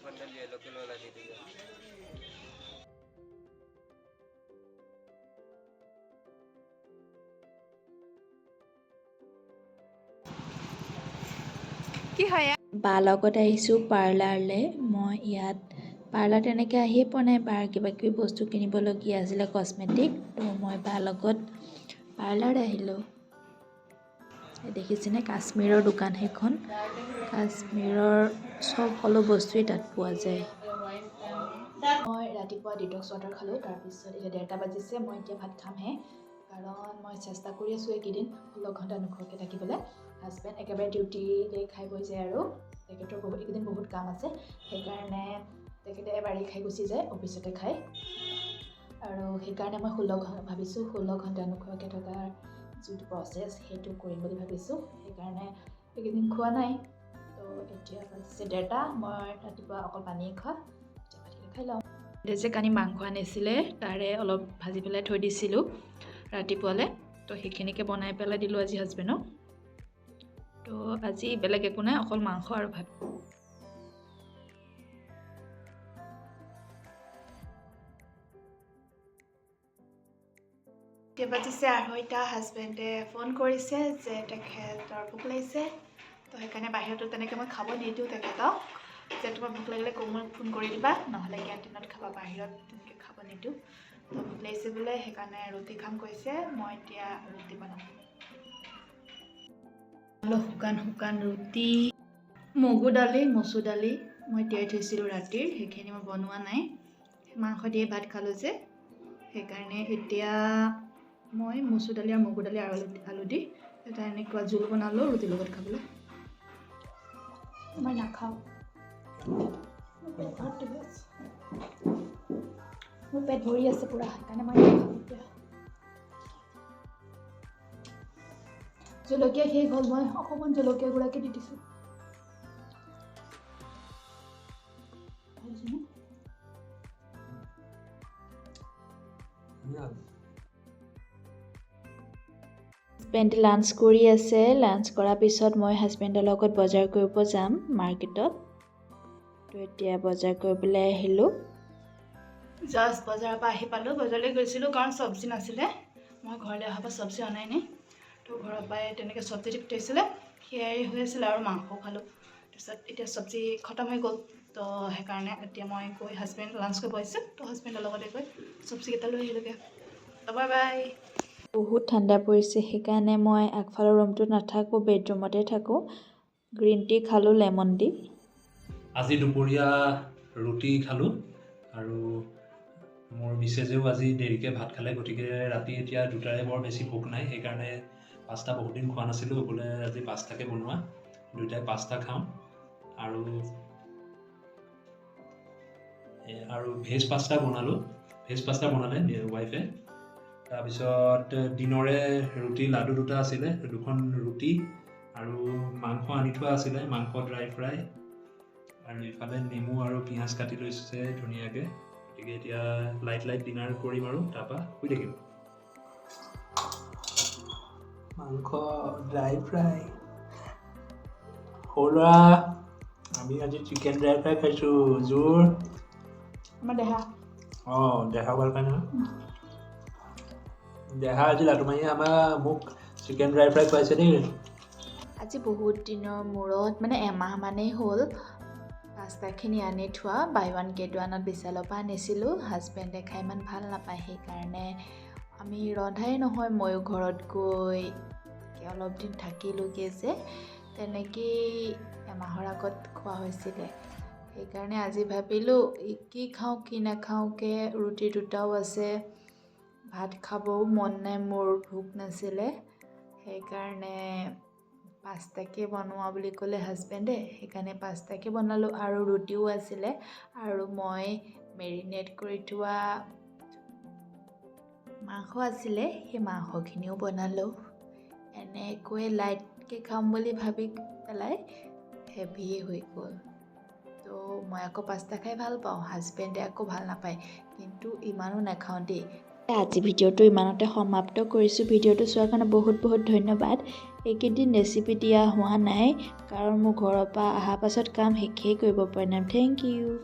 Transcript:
Bundle ये local वाला दे दीजिए। কি হয় বাৰ লগত আহিছোঁ পাৰ্লাৰলৈ। মই ইয়াত পাৰ্লাৰ তেনেকৈ আহিয়ে পোৱা নাই, বাৰ কিবা কিবি বস্তু কিনিবলগীয়া আছিলে কচমেটিক, তো মই বাৰ লগত পাৰ্লাৰত আহিলোঁ। দেখিছেনে কাশ্মীৰৰ দোকান সেইখন, কাশ্মীৰৰ সকলো বস্তুৱেই তাত পোৱা যায়। মই ৰাতিপুৱা ডিটক্স ৱাটাৰ খালোঁ, তাৰপিছত এতিয়া 1:30 বাজিছে, মই এতিয়া ভাত খামহে। কাৰণ মই চেষ্টা কৰি আছোঁ এইকেইদিন 16 ঘণ্টা নোখোৱাকৈ থাকিবলৈ। হাজবেণ্ড একেবাৰে ডিউটিলৈ খাই বৈ যায় আৰু তেখেতৰ এইকেইদিন বহুত কাম আছে, সেইকাৰণে তেখেতে এবাৰেই খাই গুচি যায়, অফিচতে খায়। আৰু সেইকাৰণে মই 16 ঘণ্টা নোখোৱাকৈ থকাৰ যিটো প্ৰচেছ সেইটো কৰিম বুলি ভাবিছোঁ, সেইকাৰণে এইকেইদিন খোৱা নাই। তো এতিয়া বাজিছে 1:30, মই ৰাতিপুৱা অকল পানীয়ে খোৱা, এতিয়া ভাতকেইটা খাই লওঁ। যে কানি মাংস আনিছিলে, তাৰে অলপ ভাজি পেলাই থৈ দিছিলোঁ ৰাতিপুৱালৈ, তো সেইখিনিকে বনাই পেলাই দিলোঁ আজি হাজবেণ্ডক। তো আজি বেলেগ একো নাই, অকল মাংস আৰু ভাত। এতিয়া বাজিছে 2:30, হাজবেণ্ডে ফোন কৰিছে যে তেখেতৰ ভোক লাগিছে, তো সেইকাৰণে বাহিৰতো তেনেকৈ মই খাব নিদিওঁ তেখেতক, যে তোমাৰ ভোক লাগিলে মোক ফোন কৰি দিবা, নহ'লে কেণ্টিনত খাবা, বাহিৰত তেনেকৈ খাব নিদিওঁ। তো ভোক লাগিছে বোলে, সেইকাৰণে ৰুটি খাম কৈছে, মই এতিয়া ৰুটি বনাম। শুকান ৰুটি, মগু দালি, মচুৰ দালি মই তিয়াই থৈছিলোঁ ৰাতিৰ, সেইখিনি মই বনোৱা নাই। মাংস দিয়ে ভাত খালোঁ যে, সেইকাৰণে এতিয়া মই মচুৰ দালি আৰু মগু দালি আৰু আলু দি এটা এনেকুৱা জোল বনালোঁ ৰুটিৰ লগত খাবলৈ। মই নাখাওঁ, মোৰ পেট ভৰি আছে পূৰা, সেইকাৰণে মই নাখাওঁ এতিয়া। জলকীয়া শেষ হ'ল, মই অকণমান জলকীয়া গুড়াকে দি দিছোঁ। হাজবেণ্ডে লাঞ্চ কৰি আছে, লাঞ্চ কৰাৰ পিছত মই হাজবেণ্ডৰ লগত বজাৰ কৰিব যাম মাৰ্কেটত। তো এতিয়া বজাৰ কৰিবলৈ আহিলোঁ। জাষ্ট বজাৰৰ পৰা আহি পালোঁ, বজাৰলৈ গৈছিলোঁ কাৰণ চব্জি নাছিলে, মই ঘৰলৈ অহাৰ পৰা চব্জি অনাই নাই, তো ঘৰৰ পৰাই তেনেকৈ চব্জি দি পঠিয়াইছিলে, সেয়াই হৈ আছিলে আৰু মাংসও খালোঁ। তাৰপিছত এতিয়া চব্জি খতম হৈ গ'ল, তো সেইকাৰণে এতিয়া মই গৈ হাজবেণ্ড লাঞ্চ কৰিব আহিছোঁ, তো হাজবেণ্ডৰ লগতে গৈ চব্জিকেইটা লৈ আহিলোঁগৈ। তো বাই বাই। বহুত ঠাণ্ডা পৰিছে, সেইকাৰণে মই আগফালৰ ৰুমটোত নাথাকোঁ, বেডৰুমতে থাকোঁ। গ্ৰীণ টি খালোঁ লেমন দি। আজি দুপৰীয়া ৰুটি খালোঁ আৰু মোৰ মিছেছেও আজি দেৰিকৈ ভাত খালে, গতিকে ৰাতি এতিয়া 2টাৰে বৰ বেছি ভোক নাই, সেইকাৰণে পাস্তা বহুত দিন খোৱা নাছিলোঁ, বোলে আজি পাস্তাকে বনোৱা, দুয়োটাই পাস্তা খাওঁ। আৰু ভেজ পাস্তা বনালে ৱাইফে। তাৰপিছত দিনৰে ৰুটি লাডু 2টা আছিলে, 2খন ৰুটি আৰু মাংস আনি থোৱা আছিলে, মাংস ড্ৰাই ফ্ৰাই, আৰু ইফালে নেমু আৰু পিঁয়াজ কাটি লৈছে ধুনীয়াকৈ। গতিকে এতিয়া লাইট ডিনাৰ কৰিম আৰু তাৰপৰা শুই থাকিম। মাংস ড্ৰাই ফ্ৰাই, সৰু ল'ৰা আমি আজি চিকেন ড্ৰাই ফ্ৰাই খাইছোঁ। জোৰ আমাৰ দেহা দেহা ভাল পায় নহয়। দেহা আজি লাডু মাহীয়ে মোক চিকেন ড্ৰাই ফ্ৰাই খুৱাইছে দেই। আজি বহুত দিনৰ মূৰত, মানে এমাহমানেই হ'ল, পাস্তাখিনি আনি থোৱা, বাই ওৱান গেট ওৱানত বিশালৰ পৰা আনিছিলোঁ। হাজবেণ্ডে খাই ইমান ভাল নাপায়, সেইকাৰণে আমি ৰন্ধাই নহয়, ময়ো ঘৰত গৈ অলপ দিন থাকিলোঁগৈ যে, তেনেকেই এমাহৰ আগত খোৱা হৈছিলে। সেইকাৰণে আজি ভাবিলোঁ কি খাওঁ কি নাখাওঁকৈ, ৰুটি 2টাও আছে, ভাত খাবও মন নাই, মোৰ ভোক নাছিলে, সেইকাৰণে পাস্তাকে বনোৱা বুলি ক'লে হাজবেণ্ডে, সেইকাৰণে পাস্তাকে বনালোঁ। আৰু ৰুটিও আছিলে, আৰু মই মেৰিনেট কৰি থোৱা মাংস আছিলে, সেই মাংসখিনিও বনালোঁ। এনেকৈ লাইটকৈ খাম বুলি ভাবি পেলাই হেভিয়ে হৈ গ'ল। তো মই আকৌ পাস্তা খাই ভাল পাওঁ, হাজবেণ্ডে আকৌ ভাল নাপায়, কিন্তু ইমানো নাখাওঁ দেই, আজি ভিডিঅ'টো ইমানতে সমাপ্ত কৰিছোঁ। ভিডিঅ'টো চোৱাৰ কাৰণে বহুত বহুত ধন্যবাদ। এইকেইদিন ৰেচিপি দিয়া হোৱা নাই কাৰণ মোৰ ঘৰৰ পৰা অহাৰ পাছত কাম শেষেই কৰিব পৰা নাই। Thank U.